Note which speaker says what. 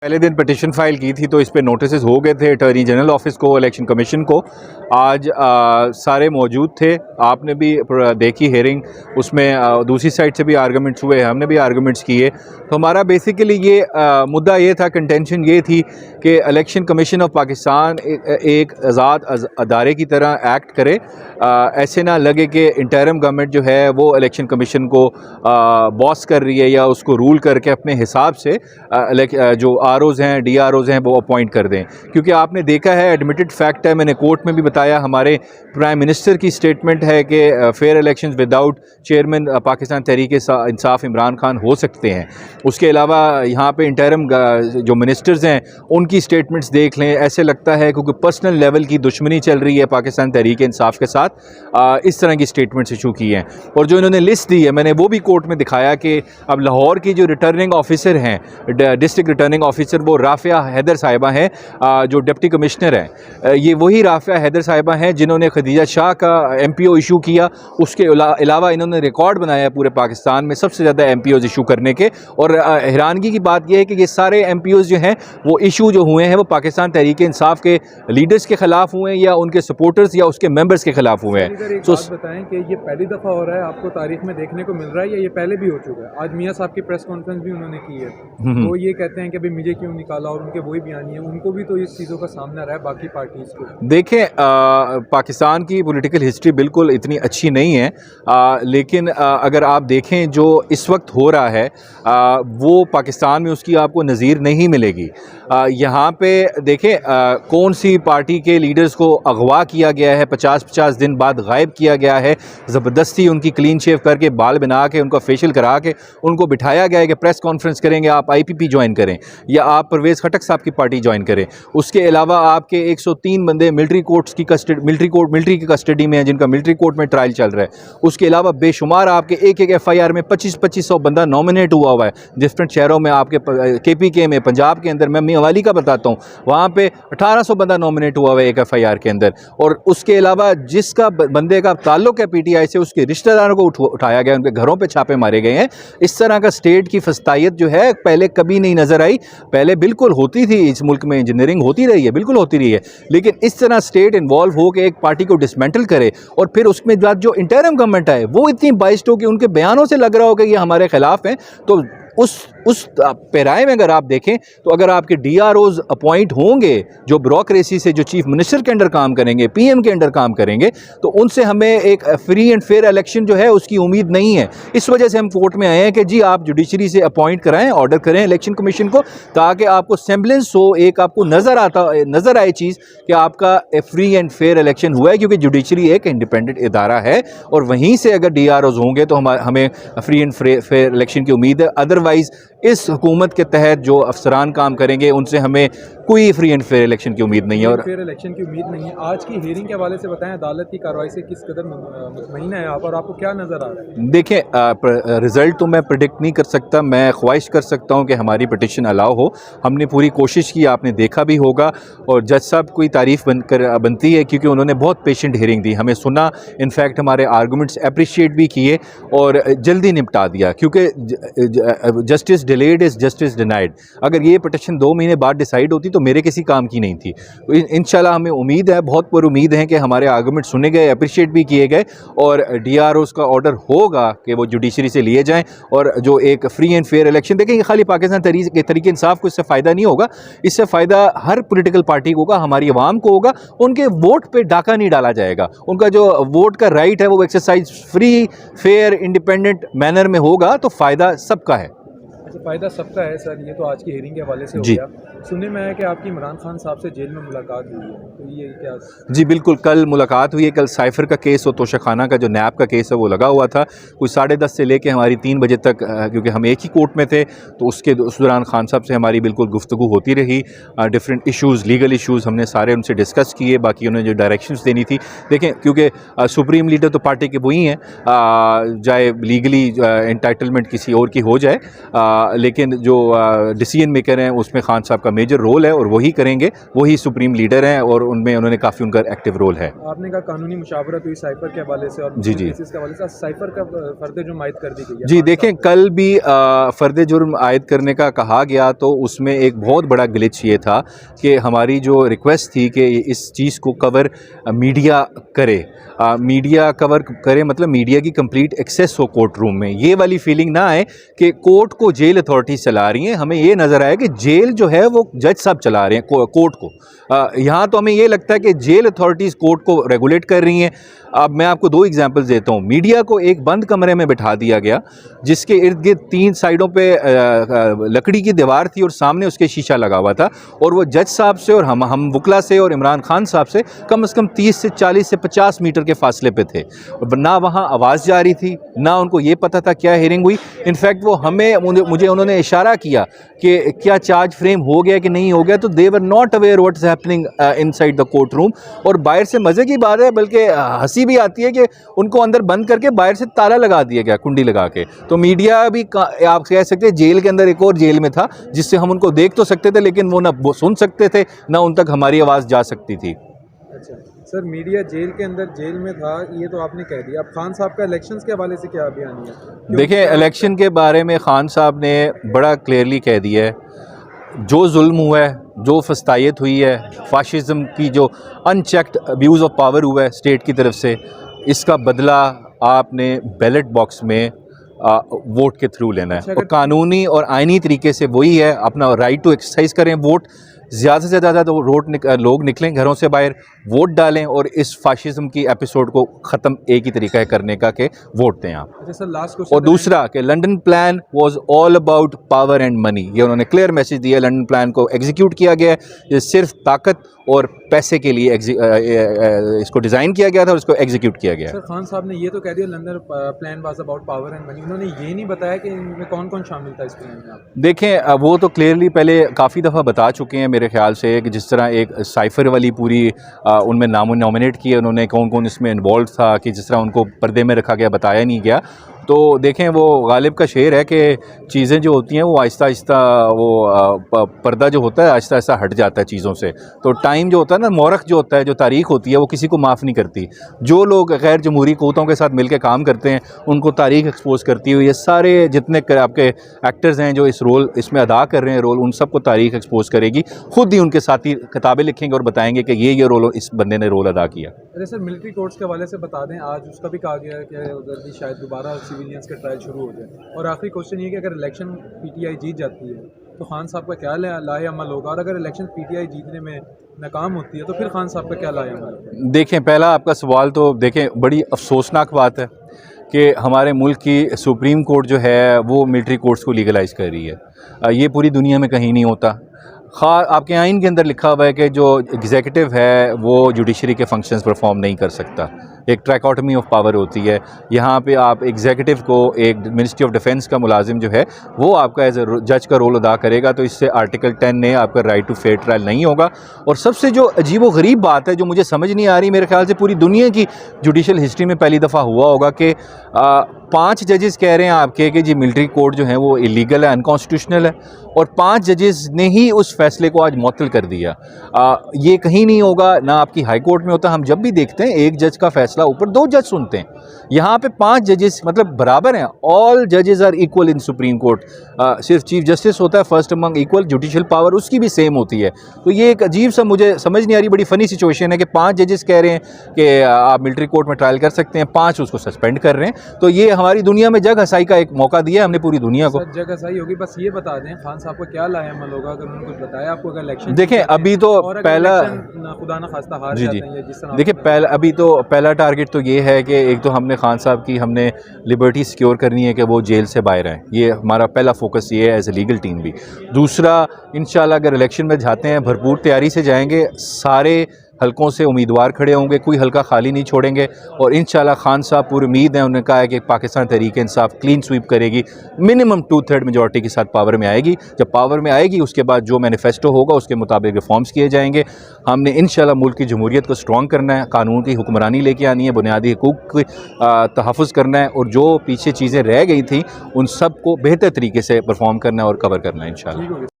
Speaker 1: पहले दिन petition file की थी तो इस पे नोटिस हो गए थे अटॉर्नी जनरल ऑफिस को, इलेक्शन कमीशन को। आज सारे मौजूद थे, आपने भी देखी हेयरिंग, उसमें दूसरी साइड से भी आर्गूमेंट्स हुए, हमने भी आर्गूमेंट्स किए। तो हमारा बेसिकली ये मुद्दा ये था, कंटेंशन ये थी कि इलेक्शन कमीशन ऑफ पाकिस्तान एक आज़ाद अदारे की तरह एक्ट करे। ऐसे ना लगे कि इंटरिम गवर्नमेंट जो है वो इलेक्शन कमीशन को बॉस कर रही है या उसको रूल करके अपने हिसाब से जो आरओज़ हैं, डीआरओज़ हैं वो अपॉइंट कर दें। क्योंकि आपने देखा है, एडमिटेड फैक्ट है, मैंने कोर्ट में भी बताया, हमारे प्राइम मिनिस्टर की स्टेटमेंट है कि fair elections without chairman Pakistan Tehreek Insaf Imran Khan हो सकते हैं। उसके अलावा यहाँ पे इंटरिम जो मिनिस्टर्स हैं उनकी स्टेटमेंट्स देख लें, ऐसे लगता है क्योंकि पर्सनल लेवल की दुश्मनी चल रही है पाकिस्तान तहरीक इंसाफ के साथ, इस तरह की स्टेटमेंट्स इशू की हैं। और जो इन्होंने लिस्ट दी है, मैंने वो भी कोर्ट में दिखाया कि अब लाहौर की जो रिटर्निंग ऑफिसर हैं, डिस्ट्रिक्ट रिटर्निंग ऑफिसर, वो राफिया हैदर साहिबा हैं, जो डिप्टी कमिश्नर हैं। ये वही राफिया हैदर साहिबा हैं जिन्होंने खदीजा शाह का MPO इशू किया। उसके अलावा इन्होंने रिकॉर्ड बनाया है पूरे पाकिस्तान में सबसे ज़्यादा MPOs इशू करने के। और हैरानगी की बात यह है कि ये सारे MPOs जो हैं वो इशू जो हुए हैं वो पाकिस्तान तहरीक इंसाफ के लीडर्स के ख़िलाफ़ हुए हैं या उनके सपोर्टर्स या उसके मेंबर्स के ख़िलाफ़ हुए हैं।
Speaker 2: तो बताएं कि ये पहली दफ़ा हो रहा है, आपको तारीख में देखने को मिल रहा है या ये पहले भी हो चुका है? आज मियाँ साहब की प्रेस कॉन्फ्रेंस भी उन्होंने की है, वो ये कहते हैं कि भाई मुझे क्यों निकाला, और उनके वही बयान है, उनको भी तो इस चीज़ों का सामना रहा है बाकी पार्टीज़ को।
Speaker 1: देखें, पाकिस्तान की पॉलिटिकल हिस्ट्री बिल्कुल इतनी अच्छी नहीं है, लेकिन अगर आप देखें जो इस वक्त हो रहा है वो पाकिस्तान में उसकी आपको नज़ीर नहीं मिलेगी। यहाँ पे देखें कौन सी पार्टी के लीडर्स को अगवा किया गया है, 50-50 दिन बाद गायब किया गया है, ज़बरदस्ती उनकी क्लीन शेव करके, बाल बना के, उनका फेशियल करा के उनको बिठाया गया है कि प्रेस कॉन्फ्रेंस करेंगे, आप IPP ज्वाइन करें या आप परवेज़ खटक साहब की पार्टी ज्वाइन करें। उसके अलावा आपके 103 बंदे मिलिट्री कोर्ट्स की मिलिट्री की कस्टडी में हैं जिनका मिलिट्री कोर्ट में ट्रायल चल रहा है। उसके अलावा बेशुमार आपके एक FIR में 2500 बंदा नॉमिनेट हुआ है डिफरेंट शहरों में। आपके KPK में, पंजाब के अंदर, मैं मियाँवाली का बताता हूँ, वहाँ पे 1800 बंदा नॉमिनेट हुआ है एक FIR के अंदर। और उसके अलावा जिसका बंदे का ताल्लुक है PTI से, उसके रिश्तेदारों को उठाया गया, उनके घरों पे छापे मारे गए हैं। इस तरह का स्टेट की फस्तायत जो है पहले कभी नहीं नज़र आई। पहले बिल्कुल होती थी इस मुल्क में, इंजीनियरिंग होती रही है, बिल्कुल होती रही है, लेकिन इस तरह स्टेट इन्वॉल्व हो के एक पार्टी को डिसमेंटल करे और फिर उसमें बाद जो इंटरिम गवर्नमेंट है वो इतनी बाइस्ड हो कि उनके बयानों से लग रहा हो कि ये हमारे खिलाफ हैं। तो उस पैराए में अगर आप देखें तो अगर आपके DROs अपॉइंट होंगे जो ब्यूरोक्रेसी से, जो चीफ मिनिस्टर के अंडर काम करेंगे, PM के अंडर काम करेंगे, तो उनसे हमें एक फ्री एंड फेयर इलेक्शन जो है उसकी उम्मीद नहीं है। इस वजह से हम कोर्ट में आए हैं कि जी आप जुडिशरी से अपॉइंट कराएं, ऑर्डर करें इलेक्शन कमीशन को, ताकि आपको सेम्बलेंस हो, एक आपको नज़र आए चीज़ कि आपका फ्री एंड फेयर इलेक्शन हुआ है, क्योंकि जुडिशरी एक इंडिपेंडेंट इदारा है और वहीं से अगर DROs होंगे तो हमें फ्री एंड फेयर इलेक्शन की उम्मीद है। अदरवाइज़ इस हुकूमत के तहत जो अफसरान काम करेंगे उनसे हमें कोई फ्री एंड फेयर इलेक्शन की उम्मीद नहीं है। और
Speaker 2: फेयर इलेक्शन की उम्मीद नहीं है। आज की हेयरिंग के हवाले से बताएं, अदालत की कार्रवाई से किस कदर मुतमईन है आप, और आपको क्या नज़र आ रहा है?
Speaker 1: देखें, रिज़ल्ट तो मैं प्रेडिक्ट नहीं कर सकता, मैं ख्वाहिश कर सकता हूं कि हमारी पिटिशन अलाउ हो। हमने पूरी कोशिश की, आपने देखा भी होगा, और जज साहब कोई तारीफ़ बनती है क्योंकि उन्होंने बहुत पेशेंट हेयरिंग दी, हमें सुना, इनफैक्ट हमारे आर्गूमेंट्स अप्रिशिएट भी किए और जल्दी निपटा दिया, क्योंकि justice delayed is justice denied. अगर ये पिटिशन 2 महीने बाद डिसाइड होती तो मेरे किसी काम की नहीं थी। तो इंशाल्लाह हमें उम्मीद है, बहुत पर उम्मीद है कि हमारे आर्गूमेंट सुने गए, अप्रिशिएट भी किए गए और DROs का ऑर्डर होगा कि वो जुडिशरी से लिए जाएं और जो एक फ्री एंड फेयर इलेक्शन, देखें खाली पाकिस्तान तहरीक इंसाफ को इससे फ़ायदा नहीं होगा, इससे फ़ायदा हर पॉलिटिकल पार्टी को होगा, हमारी आवाम को होगा। उनके वोट पे डाका नहीं डाला जाएगा, उनका जो वोट का राइट है वो exercise free, fair, independent manner में होगा, तो फ़ायदा सबका है।
Speaker 2: अच्छा, फ़ायदा सबका है सर। ये तो आज की हेयरिंग के हवाले से हो गया। सुनने में आया कि आपकी इमरान खान साहब से जेल में मुलाकात हुई है, तो ये क्या? जी
Speaker 1: बिल्कुल, कल मुलाकात हुई है। कल साइफ़र का केस और तोशाखाना का जो नैब का केस है वो लगा हुआ था। कुछ 10:30 से लेके हमारी 3 बजे तक, क्योंकि हम एक ही कोर्ट में थे, तो उस दौरान खान साहब से हमारी बिल्कुल गुफ्तगू होती रही। डिफरेंट इशूज़, लीगल इशूज़ हमने सारे उनसे डिस्कस किए। बाकी उन्होंने जो डायरेक्शंस देनी थी, देखें क्योंकि सुप्रीम लीडर तो पार्टी के वही हैं, चाहे लीगली एंटाइटलमेंट किसी और की हो जाए, लेकिन जो डिसीजन मेकर हैं उसमें खान साहब का मेजर रोल है और वही करेंगे, वही सुप्रीम लीडर हैं और उनमें उन्होंने काफ़ी उनका एक्टिव रोल है।
Speaker 2: आपने कहा कानूनी मुशावरत हुई साइफर के हवाले से और
Speaker 1: जी जी
Speaker 2: केसेस के हवाले से, साइफर का फर्द जुर्म आयद कर दी गई है
Speaker 1: जी।
Speaker 2: खान
Speaker 1: देखें,
Speaker 2: साहब पे।
Speaker 1: कल भी फ़र्द जुर्म आयद करने का कहा गया तो उसमें एक बहुत बड़ा ग्लिच ये था कि हमारी जो रिक्वेस्ट थी कि इस चीज़ को कवर मीडिया करे, मीडिया कवर करे, मतलब मीडिया की कंप्लीट एक्सेस हो कोर्ट रूम में। ये वाली फीलिंग ना आए कि कोर्ट को जेल अथॉरिटीज़ चला रही हैं। हमें ये नज़र आया कि जेल जो है वो जज साहब चला रहे हैं कोर्ट को। यहाँ तो हमें ये लगता है कि जेल अथॉरिटीज़ कोर्ट को रेगुलेट कर रही हैं। अब मैं आपको दो एग्जांपल्स देता हूँ। मीडिया को एक बंद कमरे में बिठा दिया गया जिसके इर्द गिर्द 3 साइडों पे लकड़ी की दीवार थी और सामने उसके शीशा लगा हुआ था, और वो जज साहब से और हम वकला से और इमरान खान साहब से कम 30 से 40 से 50 मीटर के फासले पे थे। ना वहाँ आवाज़ जा रही थी, ना उनको ये पता था क्या हियरिंग हुई। इनफैक्ट वो मुझे उन्होंने इशारा किया कि क्या चार्ज फ्रेम हो गया कि नहीं हो गया, तो they were not aware what is happening inside the court room. और बाहर से मज़े की बात है, बल्कि हंसी भी आती है कि उनको अंदर बंद करके बाहर से ताला लगा दिया गया, कुंडी लगा के। तो मीडिया भी आप कह सकते हैं जेल के अंदर एक और जेल में था, जिससे हम उनको देख तो सकते थे लेकिन वो ना सुन सकते थे, ना उन तक हमारी आवाज़ जा सकती थी।
Speaker 2: अच्छा सर, मीडिया जेल के अंदर जेल में था, ये तो आपने कह दिया। अब खान साहब का इलेक्शंस के हवाले से क्या बयान है?
Speaker 1: देखिए, इलेक्शन के बारे में खान साहब ने बड़ा क्लियरली कह दिया है, जो जुल्म हुआ है, जो फस्तायत हुई है, फाशिज़म की जो अनचेक्ड अब्यूज़ ऑफ पावर हुआ है स्टेट की तरफ से, इसका बदला आपने बैलेट बॉक्स में वोट के थ्रू लेना है। और कानूनी और आइनी तरीके से वही है, अपना राइट टू एक्सरसाइज करें, वोट ज़्यादा से ज़्यादा तो लोग निकलें घरों से बाहर, वोट डालें और इस फाशिज़म की एपिसोड को ख़त्म एक ही तरीका है करने का कि वोट दें आप।
Speaker 2: अच्छा सर, लास्ट क्वेश्चन।
Speaker 1: और दूसरा कि London plan was all about power and money, ये उन्होंने क्लियर मैसेज दिया। लंदन प्लान को एग्जीक्यूट किया गया है, ये सिर्फ ताकत और पैसे के लिए इसको डिज़ाइन किया गया था और इसको एग्जीक्यूट किया गया।
Speaker 2: सर खान साहब ने ये तो कह दिया London plan was about power and money, उन्होंने ये नहीं बताया कि इनमें कौन कौन शामिल था इस प्लान में। आप
Speaker 1: देखें, वो तो क्लियरली पहले काफ़ी दफ़ा बता चुके हैं मेरे ख्याल से, कि जिस तरह एक साइफ़र वाली पूरी उनमें नॉमिनेट किए उन्होंने, कौन कौन इसमें इन्वॉल्व था, कि जिस तरह उनको पर्दे में रखा गया, बताया नहीं गया। तो देखें, वो गालिब का शेर है कि चीज़ें जो होती हैं वो आहिस्ता आहिस्ता, वो पर्दा जो होता है आहिस्ता आहिस्ता हट जाता है चीज़ों से। तो टाइम जो होता है ना, मौरख जो होता है, जो तारीख़ होती है, वो किसी को माफ़ नहीं करती। जो लोग गैर जमहूरी क़ुव्वतों के साथ मिलकर काम करते हैं उनको तारीख़ एक्सपोज करती हुई, ये सारे जितने आपके एक्टर्स हैं जो इस रोल इसमें अदा कर रहे हैं रोल, उन सबको तारीख़ एक्सपोज करेगी। ख़ुद ही उनके साथी किताबें लिखेंगे और बताएंगे कि ये रोल इस बंदे ने रोल अदा किया।
Speaker 2: अरे सर, मिलिट्री कोर्ट्स के हवाले से बता दें, आज उसका भी कहा गया है कि उधर भी शायद दोबारा सिविलियंस के ट्रायल शुरू हो जाए। और आखिरी क्वेश्चन ये कि अगर इलेक्शन पीटीआई जीत जाती है तो खान साहब का क्या लाहे अमल होगा, और अगर इलेक्शन पीटीआई जीतने में नाकाम होती है तो फिर खान साहब का क्या लाहे अमल होगा?
Speaker 1: देखें, पहला आपका सवाल तो देखें, बड़ी अफसोसनाक बात है कि हमारे मुल्क की सुप्रीम कोर्ट जो है वो मिलिट्री कोर्ट्स को लीगलाइज़ कर रही है। ये पूरी दुनिया में कहीं नहीं होता। आपके आइन के अंदर लिखा हुआ है कि जो एग्जीक्यूटिव है वो जुडिशरी के फंक्शंस परफॉर्म नहीं कर सकता। एक ट्रैकोटमी ऑफ पावर होती है। यहाँ पे आप एग्जीक्यूटिव को, एक मिनिस्ट्री ऑफ डिफेंस का मुलाजिम जो है वो आपका एज ए जज का रोल अदा करेगा, तो इससे आर्टिकल 10 ने आपका राइट टू फेयर ट्रायल नहीं होगा। और सबसे जो अजीब व गरीब बात है, जो मुझे समझ नहीं आ रही, मेरे ख्याल से पूरी दुनिया की जुडिशल हिस्ट्री में पहली दफ़ा हुआ होगा कि 5 जजेस कह रहे हैं आपके कि जी मिलिट्री कोर्ट जो है वो इलीगल है, अनकॉन्स्टिट्यूशनल है, और 5 जजेस ने ही उस फैसले को आज मुअत्तल कर दिया। ये कहीं नहीं होगा, ना आपकी हाई कोर्ट में होता। हम जब भी देखते हैं एक जज का फैसला ऊपर 2 जज सुनते हैं, यहाँ पे 5 जजेस मतलब बराबर हैं। ऑल जजेस are equal in Supreme Court. सिर्फ चीफ जस्टिस होता है first among equal, judicial power उसकी भी सेम होती है। तो ये एक अजीब सा, मुझे समझ नहीं आ रही, बड़ी फ़नी सिचुएशन है कि 5 जजेस कह रहे हैं कि आप मिलिट्री कोर्ट में ट्रायल कर सकते हैं, 5 उसको सस्पेंड कर रहे हैं। तो ये हमारी दुनिया में जग हसाई का एक मौका दिया हमने पूरी दुनिया को।
Speaker 2: जग हसाई होगी। बस ये बता दें खान साहब को क्या लाहे अमल होगा, अगर उन्होंने कुछ बताया आपको, अगर इलेक्शन
Speaker 1: देखें अभी तो पहला,
Speaker 2: खुदा ना खास्ता हार
Speaker 1: जी
Speaker 2: जाते हैं, जिस तरह
Speaker 1: देखिए पहला, अभी तो पहला टारगेट तो ये है कि एक तो हमने खान साहब की हमने लिबर्टी सिक्योर करनी है कि वो जेल से बाहर आएँ। ये हमारा पहला फोकस ये है एज ए लीगल टीम भी। दूसरा, इंशाल्लाह अगर इलेक्शन में जाते हैं भरपूर तैयारी से जाएंगे, सारे हलकों से उम्मीदवार खड़े होंगे, कोई हलका खाली नहीं छोड़ेंगे और इंशाल्लाह खान साहब पूरी उम्मीद है, उन्होंने कहा है कि पाकिस्तान तहरीक इंसाफ क्लीन स्वीप करेगी, मिनिमम 2/3 मेजॉरिटी के साथ पावर में आएगी। जब पावर में आएगी उसके बाद जो मैनिफेस्टो होगा उसके मुताबिक रिफॉर्म्स किए जाएंगे। हमने इंशाल्लाह मुल्क की जमहूरियत को स्ट्रॉन्ग करना है, कानून की हुक्मरानी लेके आनी है, बुनियादी हकूक़ की तहफ़्फ़ुज़ करना है और जो पीछे चीज़ें रह गई थी उन सब को बेहतर तरीके से परफॉर्म करना है और कवर करना है इंशाल्लाह।